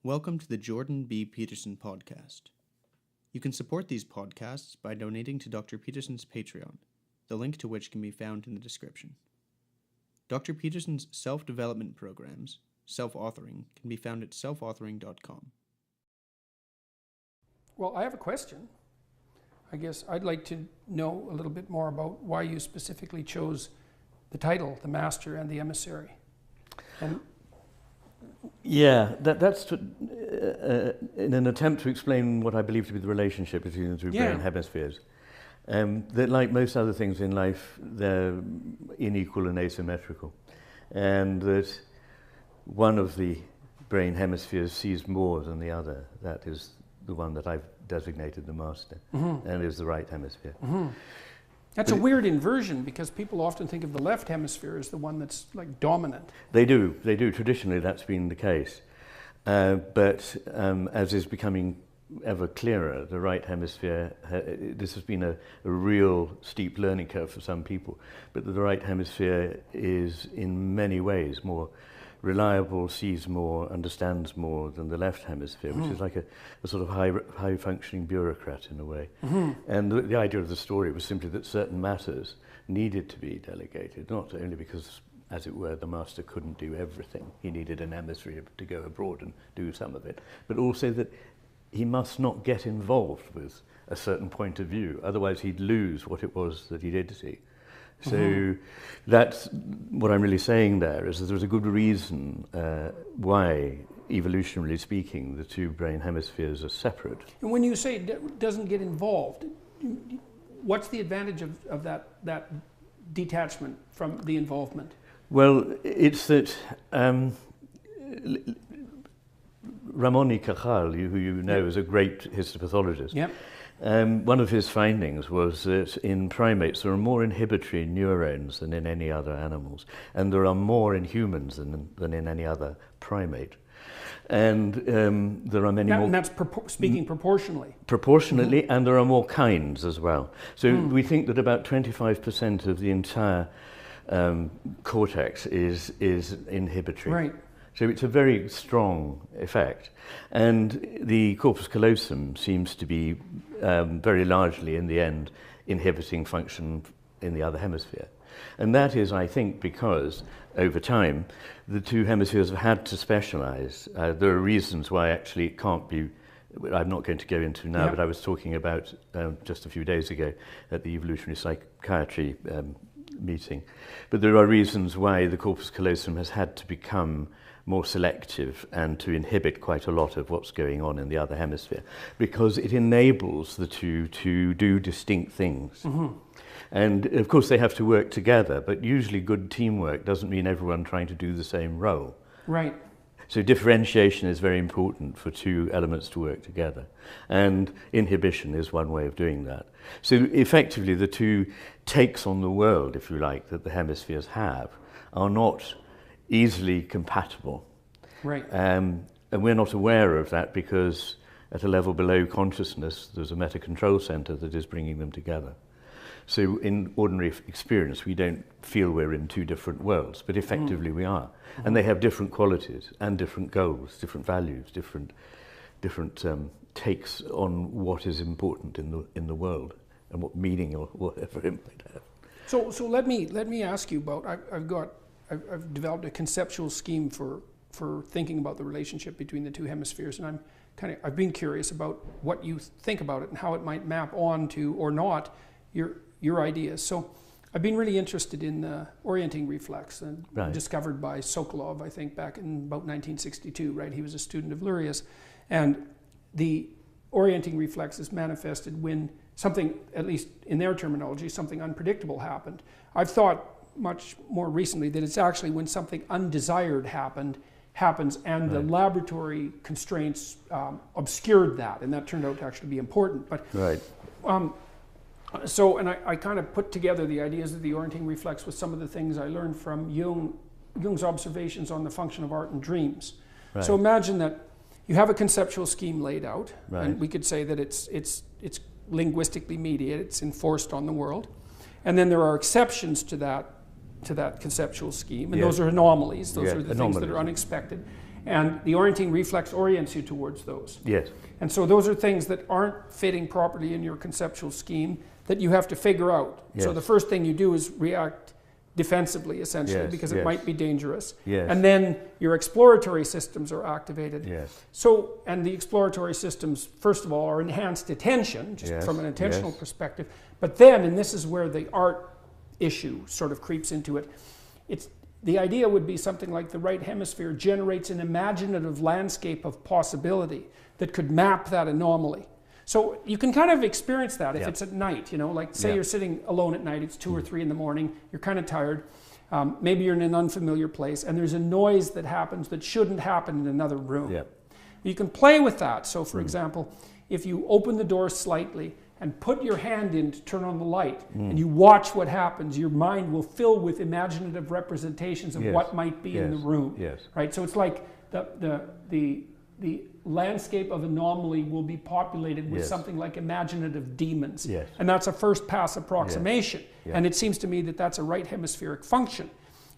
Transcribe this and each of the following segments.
Welcome to the Jordan B. Peterson podcast. You can support these podcasts by donating to Dr. Peterson's Patreon, the link to which can be found in the description. Dr. Peterson's self-development programs, self-authoring, can be found at selfauthoring.com. Well, I have a question. I guess I'd like to know a little bit more about why you specifically chose the title, The Master and the Emissary. That's in an attempt to explain what I believe to be the relationship between the two brain hemispheres. That, like most other things in life, they're unequal and asymmetrical, and that one of the brain hemispheres sees more than the other. That is the one that I've designated the master, and is the right hemisphere. That's a weird inversion, because people often think of the left hemisphere as the one that's like dominant. They do. Traditionally, that's been the case. But as is becoming ever clearer, the right hemisphere, this has been a real steep learning curve for some people, but the right hemisphere is in many ways more reliable, sees more, understands more than the left hemisphere, which is like a sort of high-functioning bureaucrat in a way. And the idea of the story was simply that certain matters needed to be delegated, not only because, as it were, the master couldn't do everything. He needed an emissary to go abroad and do some of it, but also that he must not get involved with a certain point of view, otherwise he'd lose what it was that he did see. So that's what I'm really saying there, is that there's a good reason why, evolutionarily speaking, the two brain hemispheres are separate. And when you say it doesn't get involved, what's the advantage of that detachment from the involvement? Well, it's that Ramon y Cajal, who you know is a great histopathologist, one of his findings was that in primates there are more inhibitory neurons than in any other animals, and there are more in humans than in any other primate. And there are many more... And that's speaking proportionally. Proportionately, and there are more kinds as well. So we think that about 25% of the entire cortex is inhibitory. Right. So it's a very strong effect. And the corpus callosum seems to be very largely, in the end, inhibiting function in the other hemisphere. And that is, I think, because over time, the two hemispheres have had to specialize. There are reasons why actually it can't be, I'm not going to go into now, but I was talking about just a few days ago at the evolutionary psychiatry meeting. But there are reasons why the corpus callosum has had to become more selective and to inhibit quite a lot of what's going on in the other hemisphere, because it enables the two to do distinct things. And of course they have to work together, but usually good teamwork doesn't mean everyone trying to do the same role. Right. So differentiation is very important for two elements to work together, and inhibition is one way of doing that. So effectively the two takes on the world, if you like, that the hemispheres have are not easily compatible. Right. And we're not aware of that because at a level below consciousness there's a meta-control center that is bringing them together. So in ordinary experience we don't feel we're in two different worlds, but effectively we are. And they have different qualities and different goals, different values, different takes on what is important in the world and what meaning or whatever it might have. So let me ask you about, I've developed a conceptual scheme for thinking about the relationship between the two hemispheres, and I've been curious about what you think about it and how it might map on to, or not, your ideas. So I've been really interested in the orienting reflex, and discovered by Sokolov, I think, back in about 1962, right? He was a student of Luria's, and the orienting reflex is manifested when something, at least in their terminology, something unpredictable happened. I've thought much more recently that it's actually when something undesired happens and the laboratory constraints obscured that, and that turned out to actually be important. But so, and I kind of put together the ideas of the orienting reflex with some of the things I learned from Jung's observations on the function of art and dreams. So imagine that you have a conceptual scheme laid out, and we could say that it's linguistically mediated, it's enforced on the world, and then there are exceptions to that to that conceptual scheme, and Yeah. those are anomalies. Those Yeah, are the things that are anomalies. unexpected. And the orienting reflex orients you towards those. Yes. And so those are things that aren't fitting properly in your conceptual scheme that you have to figure out. Yes. So the first thing you do is react defensively, essentially, Yes, because it yes. might be dangerous. Yes. And then your exploratory systems are activated. Yes. So, and the exploratory systems, first of all, are enhanced attention, just Yes, from an intentional yes. perspective. But then, and this is where the art issue sort of creeps into it, the idea would be something like the right hemisphere generates an imaginative landscape of possibility that could map that anomaly. So you can kind of experience that if Yeah. it's at night, like say Yeah. you're sitting alone at night, it's 2 or 3 in the morning, you're kind of tired, maybe you're in an unfamiliar place, and there's a noise that happens that shouldn't happen in another room. Yeah. You can play with that. So for example, if you open the door slightly and put your hand in to turn on the light, and you watch what happens, your mind will fill with imaginative representations of Yes. what might be in the Yes. room. Yes. Right? So it's like the landscape of anomaly will be populated with Yes. something like imaginative demons. Yes. And that's a first pass approximation. Yeah. And it seems to me that that's a right hemispheric function.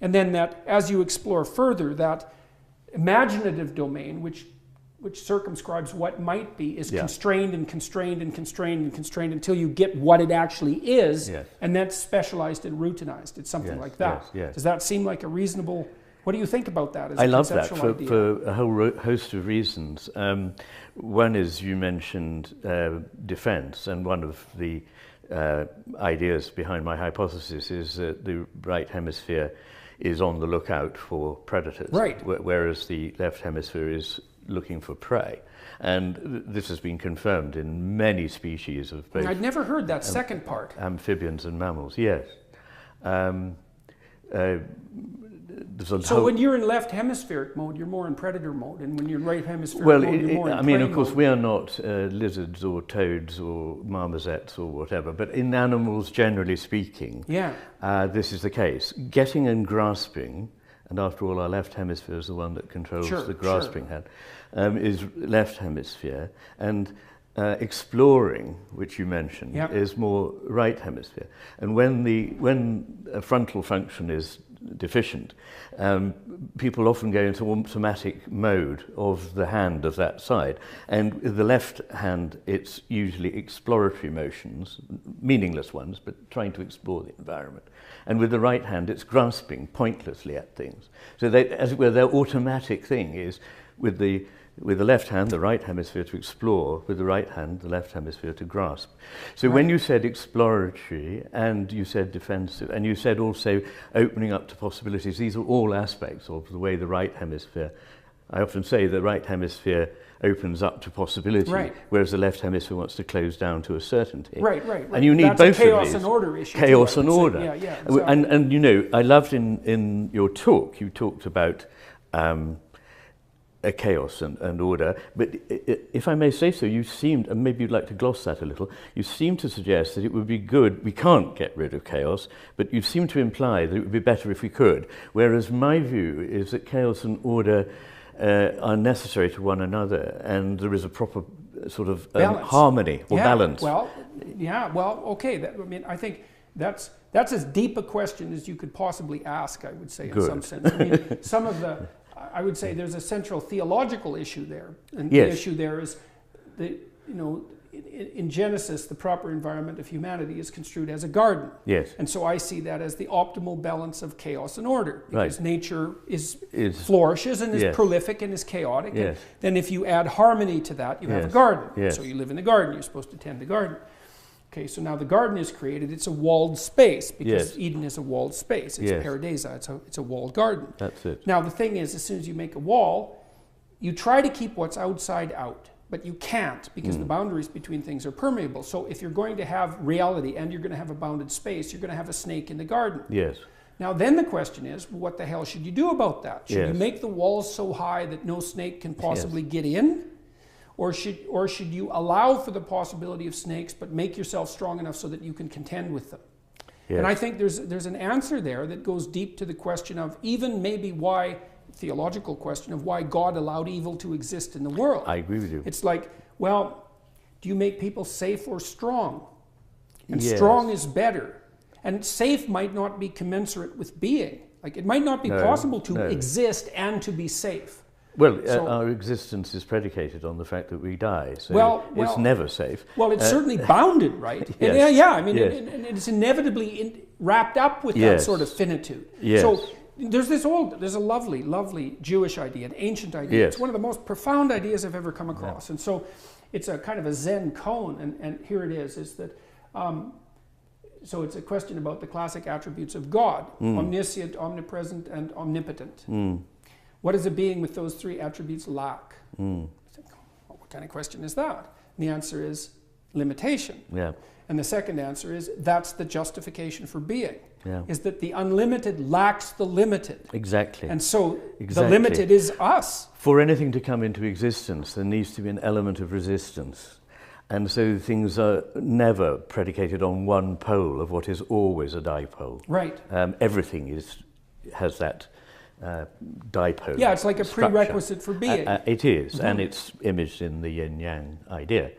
And then that as you explore further, that imaginative domain, which circumscribes what might be, is Yeah. constrained and constrained and constrained and constrained until you get what it actually is. Yes. And that's specialized and routinized. It's something Yes, like that. yes, yes. Does that seem like a reasonable... What do you think about that as I a love that conceptual idea? for a whole host of reasons. One is you mentioned defense, and one of the ideas behind my hypothesis is that the right hemisphere is on the lookout for predators, Right. Whereas the left hemisphere is looking for prey. And this has been confirmed in many species of both I'd never heard that second part. amphibians and mammals, yes. There's a So whole- when you're in left hemispheric mode, you're more in predator mode, and when you're in right hemispheric Well, mode, you're more in I mean, prey of course, mode. we are not lizards or toads or marmosets or whatever, but in animals, generally speaking, Yeah. this is the case. Getting and grasping, and after all, our left hemisphere is the one that controls Sure, the grasping hand, is left hemisphere, and exploring, which you mentioned, Yep. is more right hemisphere. And when a frontal function is deficient, people often go into automatic mode of the hand of that side. And with the left hand, it's usually exploratory motions, meaningless ones, but trying to explore the environment. And with the right hand, it's grasping pointlessly at things. So they, as it were, their automatic thing is with the left hand, the right hemisphere to explore, with the right hand, the left hemisphere to grasp. So when you said exploratory, and you said defensive, and you said also opening up to possibilities, these are all aspects of the way the right hemisphere, I often say the right hemisphere opens up to possibility, Right. whereas the left hemisphere wants to close down to a certainty. Right. And you need That's both a chaos of these. and order issue. too, Chaos I and would say. order. Yeah, exactly. And you know, I loved in your talk, you talked about a chaos and order, but if I may say so, you seemed, and maybe you'd like to gloss that a little, you seem to suggest that it would be good, we can't get rid of chaos, but you seem to imply that it would be better if we could, whereas my view is that chaos and order are necessary to one another, and there is a proper sort of harmony or balance. Well, okay. I think that's as deep a question as you could possibly ask, I would say, in some sense. I mean, I would say there's a central theological issue there. And Yes. the issue there is in Genesis, the proper environment of humanity is construed as a garden. Yes. And so I see that as the optimal balance of chaos and order. Because Right. nature flourishes and is Yes. prolific and is chaotic. Yes. And then if you add harmony to that, you have a Yes. garden. Yes. So you live in the garden, you're supposed to tend the garden. Okay, so now the garden is created, it's a walled space, because Yes. Eden is a walled space. It's Yes. paradisa, it's a walled garden. That's it. Now the thing is, as soon as you make a wall, you try to keep what's outside out, but you can't, because the boundaries between things are permeable. So if you're going to have reality and you're going to have a bounded space, you're going to have a snake in the garden. Yes. Now then the question is, what the hell should you do about that? Should you Yes. make the walls so high that no snake can possibly get in? Or should you allow for the possibility of snakes, but make yourself strong enough so that you can contend with them? Yes. And I think there's an answer there that goes deep to the question of even maybe why, theological question of why God allowed evil to exist in the world. I agree with you. It's like, well, do you make people safe or strong? And Yes. strong is better. And safe might not be commensurate with being. Like it might not be possible to exist and to be safe. Well, our existence is predicated on the fact that we die, so it's never safe. Well, it's certainly bounded, right? Yes. I mean, and it's inevitably wrapped up with that sort of finitude. Yes. So there's a lovely, lovely Jewish idea, an ancient idea. Yes. It's one of the most profound ideas I've ever come across. And so it's a kind of a Zen koan, and here it is that, so it's a question about the classic attributes of God, omniscient, omnipresent, and omnipotent. What does a being with those three attributes lack? Well, what kind of question is that? And the answer is limitation. Yeah. And the second answer is that's the justification for being. Yeah. Is that the unlimited lacks the limited. Exactly. And so the limited is us. For anything to come into existence, there needs to be an element of resistance. And so things are never predicated on one pole of what is always a dipole. Right. Everything has that dipole. Yeah, it's like a structure. Prerequisite for being. It is, and it's imaged in the yin-yang idea.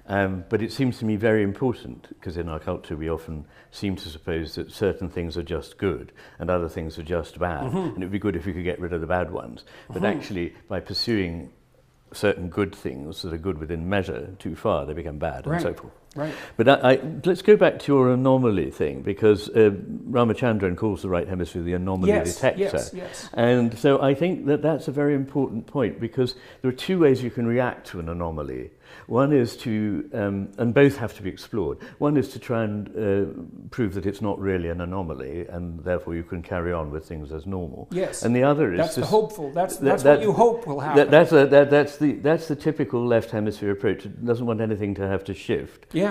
But it seems to me very important, because in our culture we often seem to suppose that certain things are just good and other things are just bad, and it would be good if we could get rid of the bad ones. But actually, by pursuing certain good things that are good within measure too far, they become bad, and so forth. Right. But let's go back to your anomaly thing, because Ramachandran calls the right hemisphere the anomaly detector. Yes. And so I think that that's a very important point, because there are two ways you can react to an anomaly. One is to, and both have to be explored. One is to try and prove that it's not really an anomaly, and therefore you can carry on with things as normal. Yes. And the other is that's the hopeful. That's what you hope will happen. That's the typical left hemisphere approach. It doesn't want anything to have to shift. Yeah.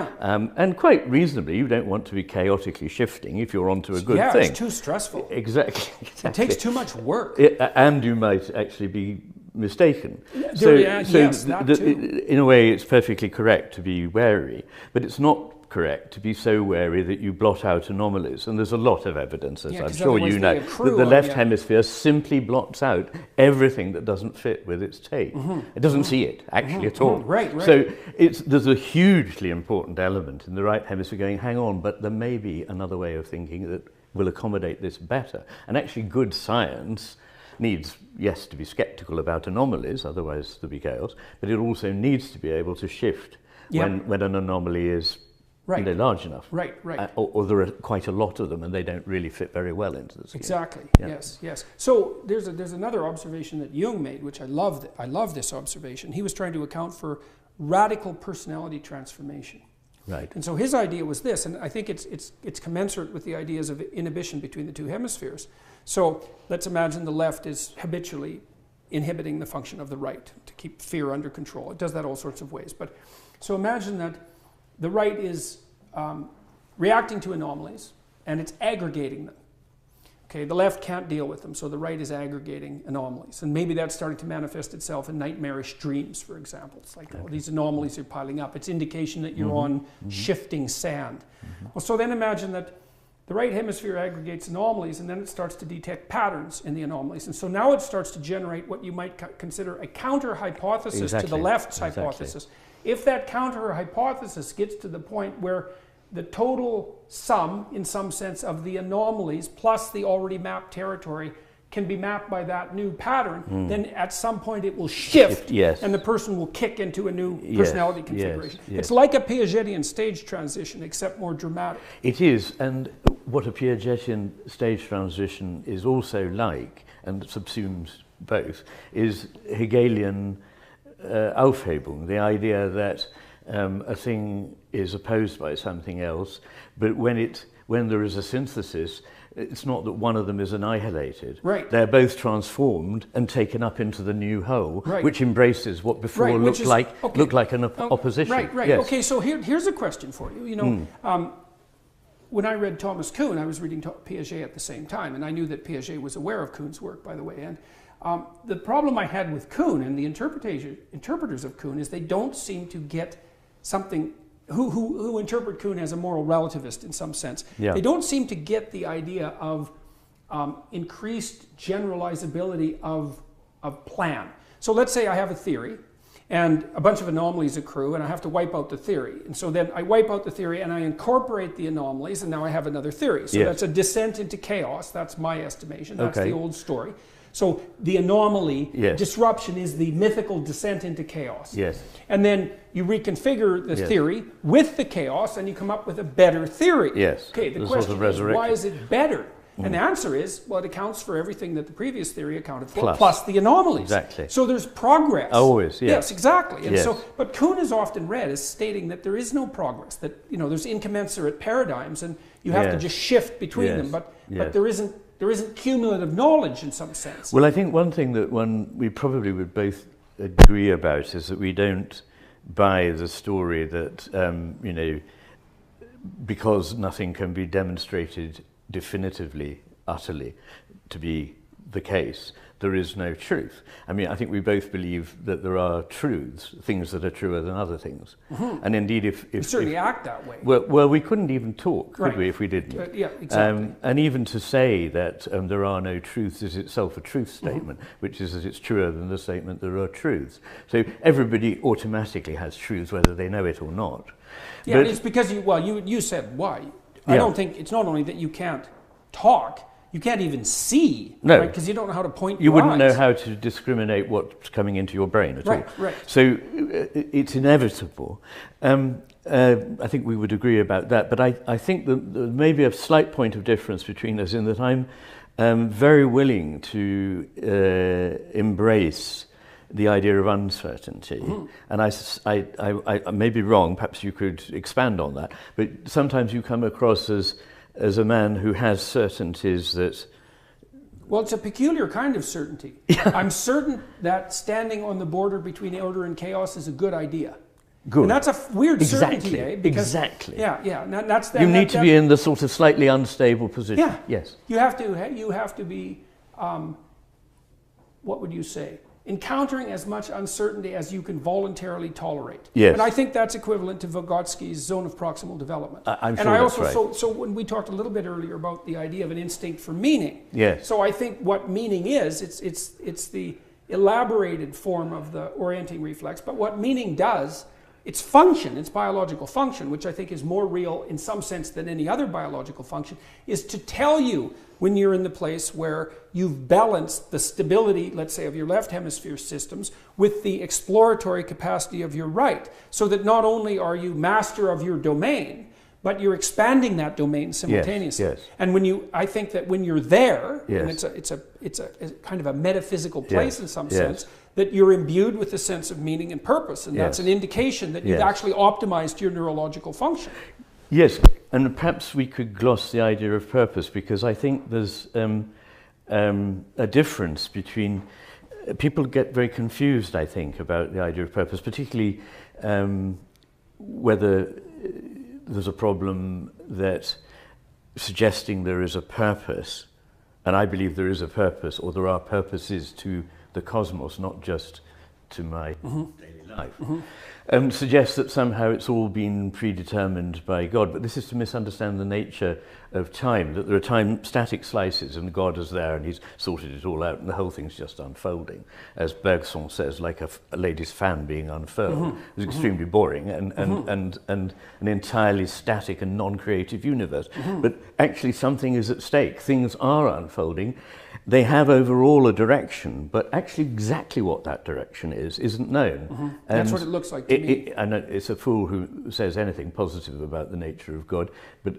And quite reasonably, you don't want to be chaotically shifting if you're onto a good thing. Yeah, it's too stressful. Exactly. It takes too much work. And you might actually be mistaken. In a way, it's perfectly correct to be wary, but it's not correct to be so wary that you blot out anomalies. And there's a lot of evidence, as I'm sure you know, that the left hemisphere simply blots out everything that doesn't fit with its take. It doesn't see it, actually, at all. Right. So there's a hugely important element in the right hemisphere going, hang on, but there may be another way of thinking that will accommodate this better. And actually, good science needs, yes, to be skeptical about anomalies, otherwise there'll be chaos, but it also needs to be able to shift when an anomaly is large enough. Right. Or there are quite a lot of them and they don't really fit very well into the scheme. Exactly, yes. So there's another observation that Jung made, which I love this observation. He was trying to account for radical personality transformation. Right. And so his idea was this, and I think it's commensurate with the ideas of inhibition between the two hemispheres. So let's imagine the left is habitually inhibiting the function of the right to keep fear under control. It does that all sorts of ways. But so imagine that the right is reacting to anomalies and it's aggregating them. Okay, the left can't deal with them, so the right is aggregating anomalies. And maybe that's starting to manifest itself in nightmarish dreams, for example. It's like, these anomalies are piling up. It's indication that you're on shifting sand. Well, so then imagine that the right hemisphere aggregates anomalies, and then it starts to detect patterns in the anomalies. And so now it starts to generate what you might consider a counter-hypothesis to the left's hypothesis. If that counter-hypothesis gets to the point where the total sum, in some sense, of the anomalies plus the already mapped territory can be mapped by that new pattern, then at some point it will shift, and the person will kick into a new personality configuration. It's like a Piagetian stage transition, except more dramatic. It is, and what a Piagetian stage transition is also like, and subsumes both, is Hegelian Aufhebung, the idea that a thing is opposed by something else, but when there is a synthesis, it's not that one of them is annihilated. Right. They're both transformed and taken up into the new whole, which embraces what before looked like an opposition. Right. Yes. Okay, so here's a question for you. You know, when I read Thomas Kuhn, I was reading Piaget at the same time, and I knew that Piaget was aware of Kuhn's work, by the way. And the problem I had with Kuhn and the interpreters of Kuhn is they don't seem to get something, who interpret Kuhn as a moral relativist in some sense. They don't seem to get the idea of increased generalizability of plan. So let's say I have a theory, and a bunch of anomalies accrue, and I have to wipe out the theory. And so then I wipe out the theory and I incorporate the anomalies, and now I have another theory. So that's a descent into chaos. That's my estimation. That's the old story. So the anomaly, disruption, is the mythical descent into chaos. Yes. And then you reconfigure the theory with the chaos, and you come up with a better theory. Yes. Okay, the question is, why is it better? And the answer is, well, it accounts for everything that the previous theory accounted for, plus the anomalies. Exactly. So there's progress. Always, yes. Yes, exactly. And so, but Kuhn is often read as stating that there is no progress, that, you know, there's incommensurate paradigms, and you have to just shift between them. But there isn't cumulative knowledge in some sense. Well, I think one thing that we probably would both agree about is that we don't buy the story that, you know, because nothing can be demonstrated definitively, utterly, to be the case, there is no truth. I mean, I think we both believe that there are truths, things that are truer than other things. And indeed, if we certainly act that way. Well, we couldn't even talk, could we, if we didn't? Yeah, exactly. And even to say that there are no truths is itself a truth statement, which is that it's truer than the statement there are truths. So everybody automatically has truths, whether they know it or not. Yeah, but it's because you said why. I don't think it's not only that you can't talk, you can't even see, no, right? Because you don't know how to point your eyes. You wouldn't know how to discriminate what's coming into your brain at all. Right. So it's inevitable. I think we would agree about that. But I think that there may be a slight point of difference between us in that I'm very willing to embrace the idea of uncertainty. And I may be wrong, perhaps you could expand on that, but sometimes you come across as a man who has certainties that... Well, it's a peculiar kind of certainty. I'm certain that standing on the border between order and chaos is a good idea. Good. And that's a weird certainty, eh? Because, exactly. Yeah. That's you need to be in the sort of slightly unstable position. Yeah. Yes. You have to be, what would you say? Encountering as much uncertainty as you can voluntarily tolerate. Yes. And I think that's equivalent to Vygotsky's zone of proximal development. I'm sure and I that's also, right. So when we talked a little bit earlier about the idea of an instinct for meaning. Yes. So I think what meaning is, it's the elaborated form of the orienting reflex, but what meaning does, its function, its biological function, which I think is more real in some sense than any other biological function, is to tell you when you're in the place where you've balanced the stability, let's say, of your left hemisphere systems with the exploratory capacity of your right, so that not only are you master of your domain, but you're expanding that domain simultaneously. Yes. And I think that when you're there, and Yes. it's a kind of a metaphysical place in some sense, that you're imbued with a sense of meaning and purpose, and that's an indication that you've actually optimized your neurological function. Yes, and perhaps we could gloss the idea of purpose, because I think there's a difference between... People get very confused, I think, about the idea of purpose, particularly whether there's a problem that suggesting there is a purpose, and I believe there is a purpose, or there are purposes to the cosmos, not just to my daily life. Suggests that somehow it's all been predetermined by God. But this is to misunderstand the nature of time, that there are static slices and God is there and he's sorted it all out and the whole thing's just unfolding. As Bergson says, like a lady's fan being unfurled. It's extremely boring and an entirely static and non-creative universe. But actually something is at stake. Things are unfolding. They have overall a direction, but actually exactly what that direction is isn't known. And that's what it looks like to me. And it's a fool who says anything positive about the nature of God, but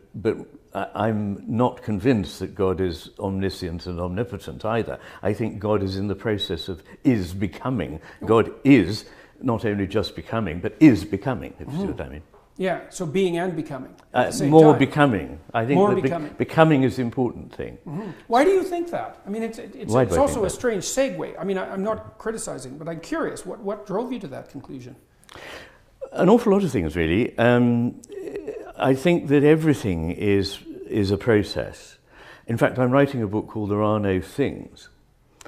I'm not convinced that God is omniscient and omnipotent either. I think God is in the process of becoming. God is not only just becoming, but is becoming, if you see what I mean. Yeah, so being and becoming. More becoming. I think more becoming is the important thing. Why do you think that? I mean, it's also a strange segue. I mean, I'm not criticizing, but I'm curious. What drove you to that conclusion? An awful lot of things, really. I think that everything is a process. In fact, I'm writing a book called There Are No Things.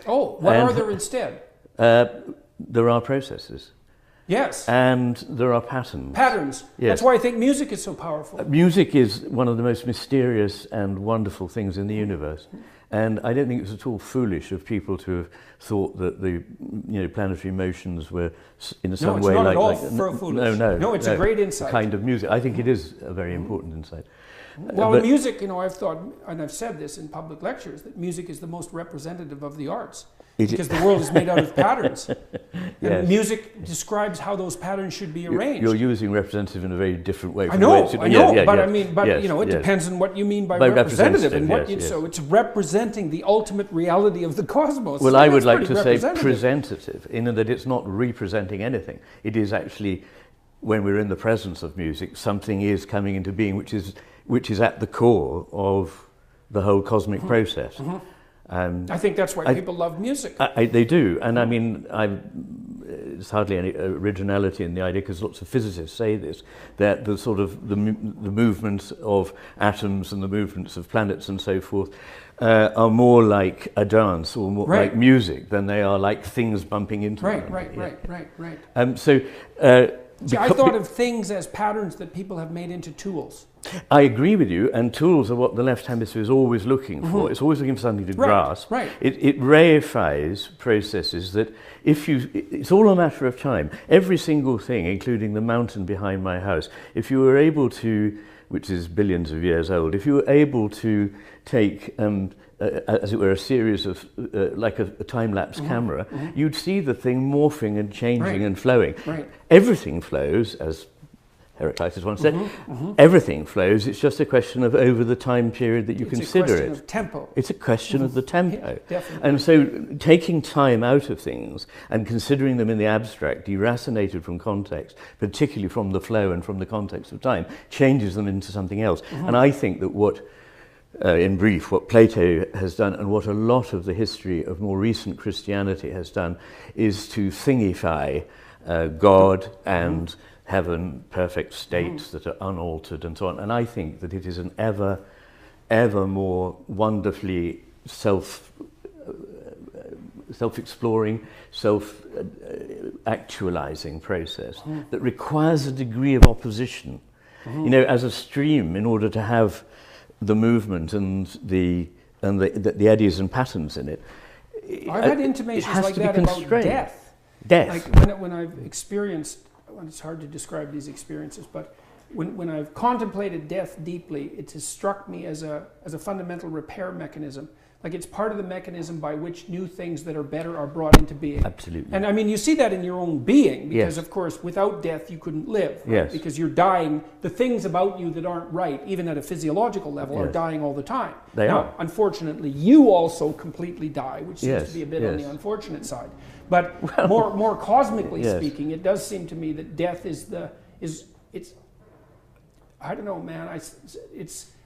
Oh, what are there instead? There are processes. Yes. And there are patterns. Patterns. Yes. That's why I think music is so powerful. Music is one of the most mysterious and wonderful things in the universe. And I don't think it's at all foolish of people to have thought that the planetary motions were in some way not like at all foolish. No, it's a great insight. Kind of music. I think it is a very important insight. Well, in music, I've thought, and I've said this in public lectures, that music is the most representative of the arts. Because the world is made out of patterns. And music describes how those patterns should be arranged. You're using representative in a very different way. I know, it depends on what you mean by representative. And so it's representing the ultimate reality of the cosmos. Well, I would like to say presentative, in that it's not representing anything. It is actually, when we're in the presence of music, something is coming into being which is at the core of the whole cosmic process. I think that's why people love music. They do, and I mean, there's hardly any originality in the idea, because lots of physicists say this, that the sort of the movements of atoms and the movements of planets and so forth are more like a dance or more like music than they are like things bumping into one another. Right. I thought of things as patterns that people have made into tools. I agree with you, and tools are what the left hemisphere is always looking for. It's always looking for something to grasp. Right. It reifies processes that it's all a matter of time. Every single thing, including the mountain behind my house, if you were able to, which is billions of years old, if you were able to take as it were, a series of, like a time-lapse camera, you'd see the thing morphing and changing and flowing. Everything flows, as Heraclitus once said, everything flows, it's just a question of over the time period that you consider it. It's a question of tempo. It's a question of the tempo. Yeah, definitely. And so taking time out of things and considering them in the abstract, deracinated from context, particularly from the flow and from the context of time, changes them into something else. And I think that what in brief, what Plato has done and what a lot of the history of more recent Christianity has done is to thingify God and heaven, perfect states that are unaltered and so on. And I think that it is an ever more wonderfully self-exploring, self-actualizing process that requires a degree of opposition. As a stream, in order to have the movement and the eddies and patterns in it. I've had intimations like that about death. Like when I've experienced, it's hard to describe these experiences, but when I've contemplated death deeply, it has struck me as a fundamental repair mechanism. Like it's part of the mechanism by which new things that are better are brought into being. Absolutely. And I mean, you see that in your own being, because of course, without death, you couldn't live. Right? Yes. Because you're dying. The things about you that aren't right, even at a physiological level, are dying all the time. They are. Unfortunately, you also completely die, which seems to be a bit on the unfortunate side. But more cosmically speaking, it does seem to me that death is I don't know, man.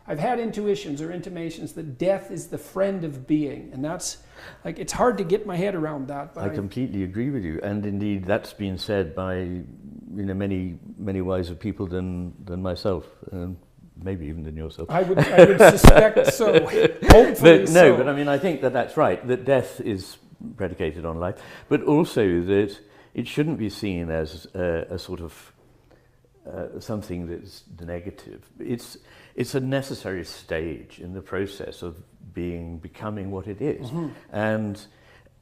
I've had intuitions or intimations that death is the friend of being, and that's like it's hard to get my head around that. But I completely agree with you, and indeed that's been said by many wiser people than myself, and maybe even than yourself. I would suspect so. Hopefully, but I mean I think that that's right. That death is predicated on life, but also that it shouldn't be seen as a sort of something that's negative. It's a necessary stage in the process of becoming what it is. And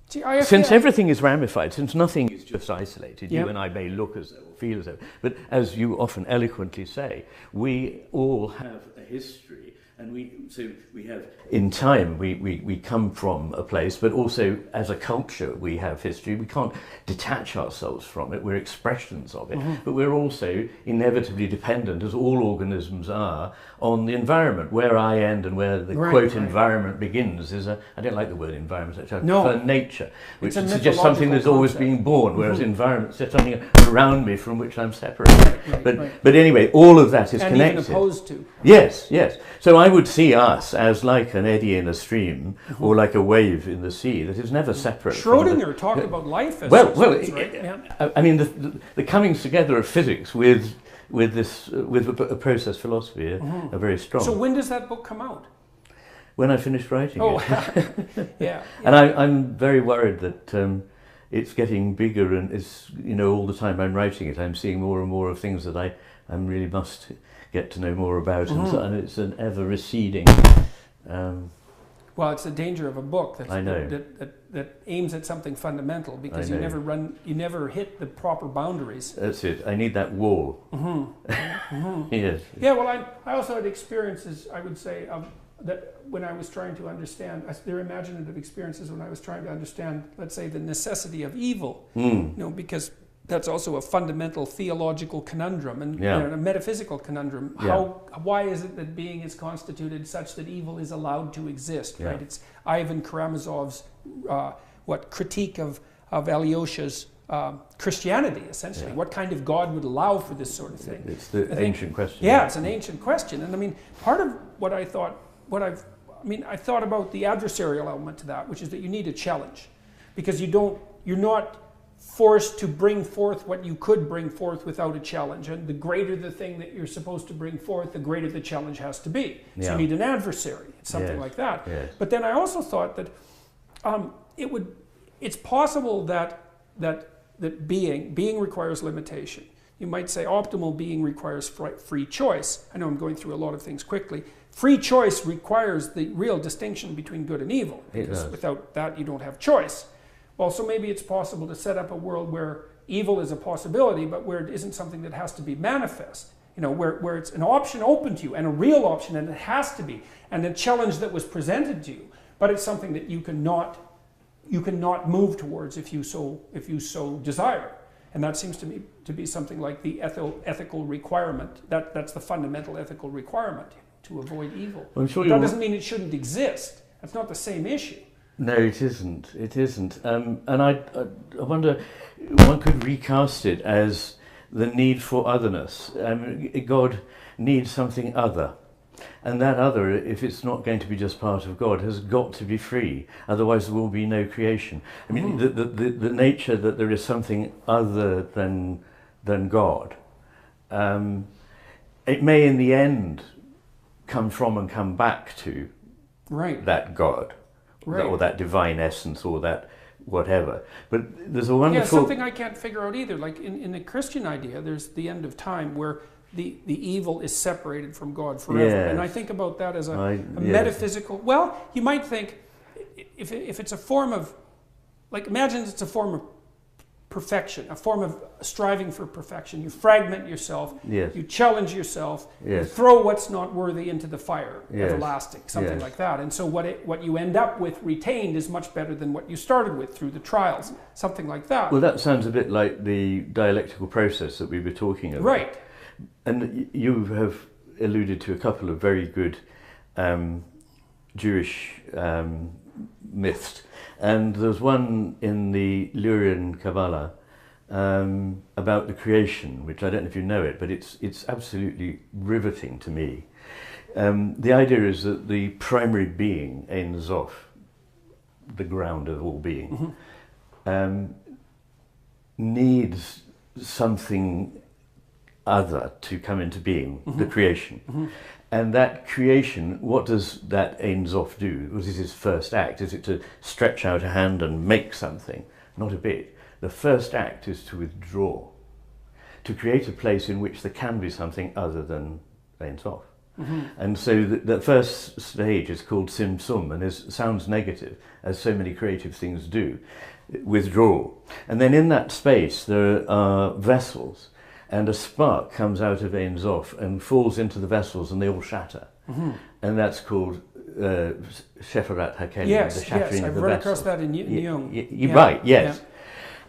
since everything is ramified, since nothing is just isolated, you and I may look as though, or feel as though, but as you often eloquently say, we all have a history, and we have, in time, we come from a place, but also as a culture we have history. We can't detach ourselves from it. We're expressions of it, but we're also inevitably dependent, as all organisms are, on the environment. Where I end and where the quote environment begins is I don't like the word environment, I prefer nature, which suggests something that's always being born, whereas environment suggests something around me from which I'm separated. But anyway, all of that is connected. And even opposed to. Yes. So I would see us as like an eddy in a stream, or like a wave in the sea that is never separate. Schrödinger talked about life as I mean, the comings together of physics with a process philosophy are very strong. So when does that book come out? When I finish writing it. Yeah. And I'm very worried that it's getting bigger, and it's all the time I'm writing it, I'm seeing more and more of things that I really must get to know more about, and it's an ever receding Well, it's the danger of a book I know. that aims at something fundamental, because I you know. you never hit the proper boundaries. That's it. I need that wall. Yes. Yeah, well, I also had experiences, I would say, that when I was trying to understand, they're imaginative experiences when I was trying to understand, let's say, the necessity of evil, because that's also a fundamental theological conundrum and a metaphysical conundrum. Why is it that being is constituted such that evil is allowed to exist? Yeah. Right? It's Ivan Karamazov's critique of Alyosha's Christianity, essentially. Yeah. What kind of God would allow for this sort of thing? It's the ancient question. Yeah, it's an ancient question. And I mean, part of what I thought, I thought about the adversarial element to that, which is that you need a challenge, because you're not forced to bring forth what you could bring forth without a challenge. And the greater the thing that you're supposed to bring forth, the greater the challenge has to be. So you need an adversary, something like that. Yes. But then I also thought that it's possible that being requires limitation. You might say optimal being requires free choice. I know I'm going through a lot of things quickly. Free choice requires the real distinction between good and evil, because without that you don't have choice. Well, so maybe it's possible to set up a world where evil is a possibility, but where it isn't something that has to be manifest. Where it's an option open to you, and a real option, and it has to be, and a challenge that was presented to you, but it's something that you cannot move towards if you so desire. And that seems to me to be something like the ethical requirement. That's the fundamental ethical requirement, to avoid evil. Well, I'm sure that doesn't mean it shouldn't exist. That's not the same issue. No, it isn't. It isn't. And I wonder, one could recast it as the need for otherness. God needs something other. And that other, if it's not going to be just part of God, has got to be free. Otherwise there will be no creation. I mean, the nature that there is something other than God, it may in the end come from and come back to that God, or that divine essence, or that whatever. But there's a wonderful... Yeah, something I can't figure out either. Like in the Christian idea, there's the end of time where the evil is separated from God forever. Yes. And I think about that as a metaphysical... Well, you might think, if it's a form of... Like, imagine it's a form of perfection, a form of striving for perfection. You fragment yourself, you challenge yourself, you throw what's not worthy into the fire, everlasting, something like that. And so what you end up with retained is much better than what you started with through the trials, something like that. Well, that sounds a bit like the dialectical process that we were talking about. Right. And you have alluded to a couple of very good Jewish myths. And there's one in the Lurian Kabbalah about the creation, which I don't know if you know it, but it's absolutely riveting to me. The idea is that the primary being, Ein Sof, the ground of all being, needs something other to come into being, the creation. And that creation, what does that Ein Sof do? What is his first act? Is it to stretch out a hand and make something? Not a bit. The first act is to withdraw, to create a place in which there can be something other than Ein Sof. And so the first stage is called Tzimtzum, and sounds negative, as so many creative things do, withdrawal. And then in that space there are vessels, and a spark comes out of Ein Sof and falls into the vessels, and they all shatter. And that's called Shefarat HaKelim, the shattering of the vessels. I've run across that in Jung. Right, yes. Yeah.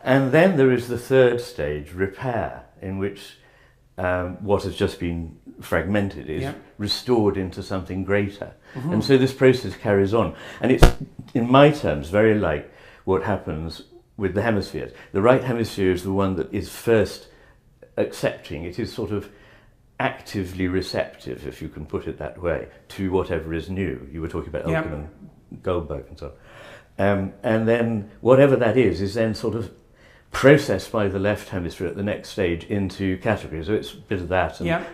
And then there is the third stage, repair, in which what has just been fragmented is restored into something greater. And so this process carries on. And it's, in my terms, very like what happens with the hemispheres. The right hemisphere is the one that is first accepting. It is sort of actively receptive, if you can put it that way, to whatever is new. You were talking about Elkin and Goldberg and so on. And then whatever that is then sort of processed by the left hemisphere at the next stage into categories. So it's a bit of that, and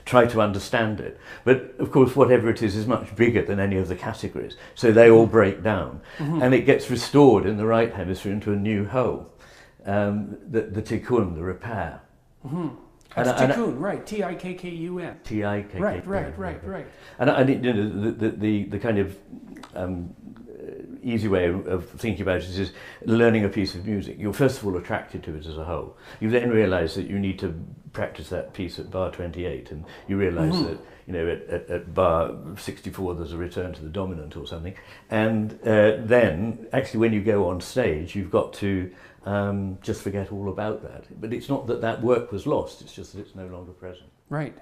try to understand it. But of course whatever it is much bigger than any of the categories. So they all break down. And it gets restored in the right hemisphere into a new whole. The tikkun, the repair. That's tikkun, right? Tikkun. Tikkun. Right. And you know, the kind of easy way of thinking about it is learning a piece of music. You're first of all attracted to it as a whole. You then realise that you need to practice that piece at bar 28, and you realise that, you know, at bar 64 there's a return to the dominant or something. And then, actually, when you go on stage, you've got to just forget all about that. But it's not that that work was lost, it's just that it's no longer present. Right.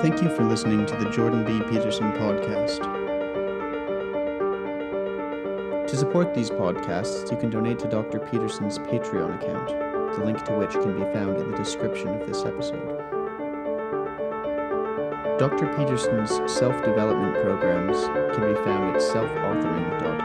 Thank you for listening to the Jordan B. Peterson podcast. To support these podcasts, you can donate to Dr. Peterson's Patreon account, the link to which can be found in the description of this episode. Dr. Peterson's self-development programs can be found at selfauthoring.com.